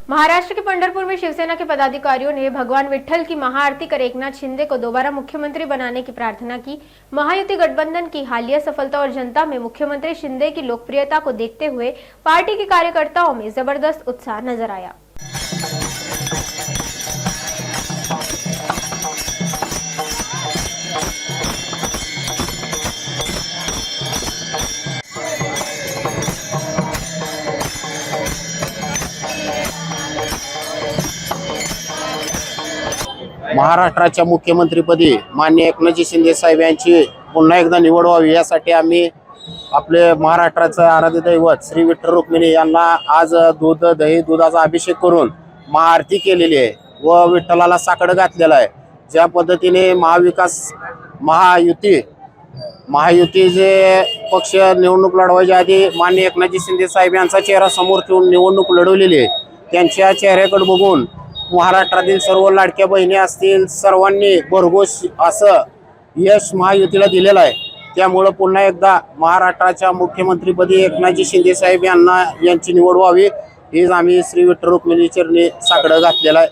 महाराष्ट्र के पंढरपुर में शिवसेना के पदाधिकारियों ने भगवान विट्ठल की महाआरती कर एकनाथ शिंदे को दोबारा मुख्यमंत्री बनाने की प्रार्थना की। महायुति गठबंधन की हालिया सफलता और जनता में मुख्यमंत्री शिंदे की लोकप्रियता को देखते हुए पार्टी के कार्यकर्ताओं में जबरदस्त उत्साह नजर आया। महाराष्ट्राच्या मुख्यमंत्रीपदी माननीय एकनाथजी शिंदे साहेब यांची पुन्हा एकदा निवड व्हावी यासाठी आम्ही आपले महाराष्ट्राचं आराध्य दैवत श्री विठ्ठल रुक्मिणी यांना आज दूध दही दुधाचा अभिषेक करून महाआरती केलेली आहे व विठ्ठलाला साकडं घातलेलं आहे। ज्या पद्धतीने महायुती जे पक्ष निवडणूक लढवायच्या आधी माननीय एकनाथजी शिंदे साहेब यांचा चेहरा समोर ठेवून निवडणूक लढवलेली आहे, त्यांच्या चेहऱ्याकडे बघून महाराष्ट्रातील सर्व लाडक्या बहिणी असतील सर्वांनी भरघोस असं यश महायुतीला दिलेलं आहे। त्यामुळे पुन्हा एकदा महाराष्ट्राच्या मुख्यमंत्रीपदी एकनाथजी शिंदे साहेब यांची निवड व्हावी हीच आम्ही श्री विठ्ठल रुक्मिणी चरणी साकडं घातलेलं आहे।